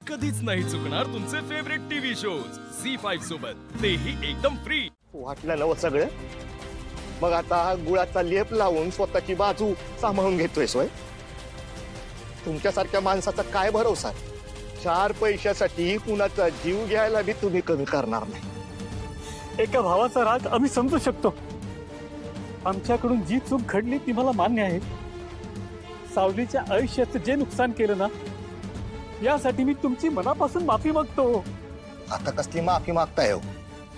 कधीच नाही चुकणार तुमचे फेवरेट टीव्ही शोज झी5 सोबत, तेही एकदम फ्री. वाटलं नव सगळं. मग आता गुळाचा लेप लावून स्वतःची बाजू सांभाळून घेतोय सोय. तुमच्यासारख्या माणसाचा काय भरोसा. 4 पैशासाठी कुणाचा जीव घ्यायला बी तुम्ही कमी करणार नाही. एका भावाचा राग आम्ही समजू शकतो. आमच्याकडून जी चूक घडली ती मला मान्य आहे. सावलीच्या आयुष्याचं जे नुकसान केलं ना, यासाठी मी तुमची मनापासून माफी मागतो. आता कसली माफी मागताय हो?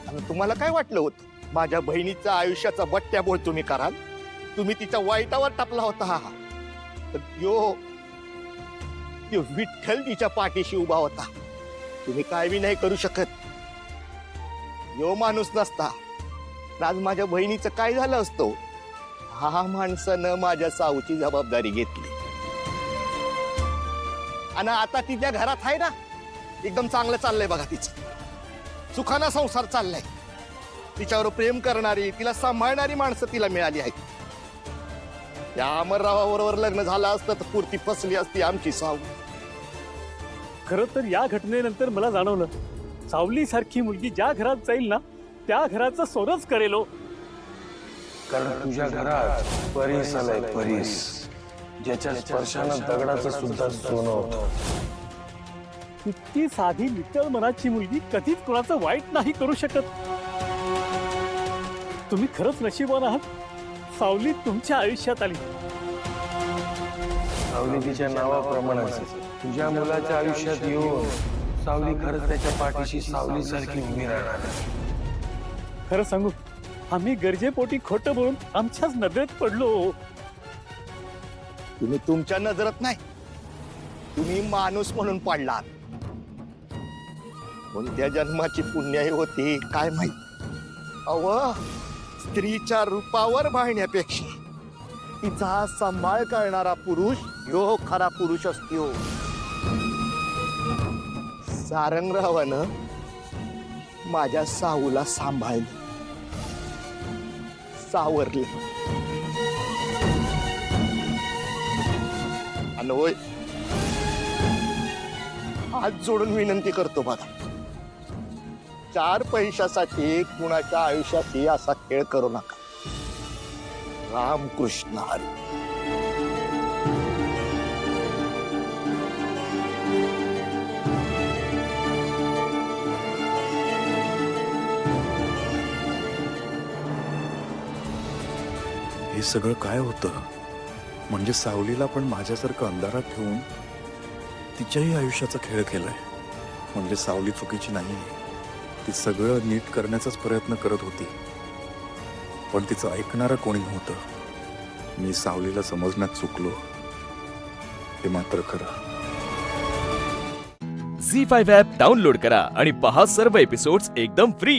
आणि तुम्हाला काय वाटलं होतं माझ्या बहिणीच्या आयुष्याचा बट्ट्याबोळ तुम्ही कराल? तुम्ही तिच्या वाईटावर टापला होता. हा यो विठ्ठल तिच्या पाठीशी उभा होता. तुम्ही काय बी नाही करू शकत. यो माणूस नसता आज माझ्या बहिणीचं काय झालं असतं. हा माणसानं माझ्या साऊची जबाबदारी घेतली आणि आता तिच्या घरात आहे ना, एकदम चांगलं चाललंय बघा. तिचं सुखाना संसार चाललाय. तिच्यावर प्रेम करणारी, तिला सांभाळणारी माणसं तिला मिळाली आहेत. त्या अमररावाबरोबर लग्न झालं असतं तर पुरती फसली असती आमची साऊ. खरं तर या घटनेनंतर मला जाणवलं, सावली सारखी मुलगी ज्या घरात जाईल ना, त्या घराचं सोनच करेलो. कारण तुझ्या घरात परीस आलाय, परीस, ज्याच्या स्पर्शानं दगडाचं सुद्धा सोनं होतं. इतकी साधी नितळ मनाची मुलगी कधीच कोणाचं वाईट नाही करू शकत. तुम्ही खरंच नशीबवान आहात. सावली तुमच्या आयुष्यात आली. सावली तिच्या नावाप्रमाणेच तुझ्या मुलाच्या आयुष्यात येऊन सावली खरंच त्याच्या पाठीशी सावलीसारखी उभी राहणार. खरं सांगू, आम्ही गरजेपोटी खोटं बोलून आमच्याच नजरेत पडलो. तुम्ही तुमच्या नजरात नाही, तुम्ही माणूस म्हणून पडलात. कोणत्या जन्माची पुण्याई होती काय माहित. अव स्त्रीच्या रूपावर भाळण्यापेक्षा तिचा सांभाळ करणारा पुरुष यो खरा पुरुष असतो. सारंगरावानं माझ्या साऊला सांभाळले, सावरले. आणि होय, हात जोडून विनंती करतो बघा, 4 पैशासाठी कुणाच्या आयुष्याशी असा खेळ करू नका. रामकृष्ण हरी. हे सगळं काय होतं? म्हणजे सावलीला पण माझ्यासारखं अंधारात ठेवून तिच्याही आयुष्याचा खेळ केलाय. म्हणजे सावली चुकीची नाही, ती सगळं नीट करण्याचाच प्रयत्न करत होती, पण तिचं ऐकणारं कोणी नव्हतं. मी सावलीला समजण्यात चुकलो, हे मात्र खरं. झी5 ॲप डाउनलोड करा आणि पहा सर्व एपिसोड्स एकदम फ्री.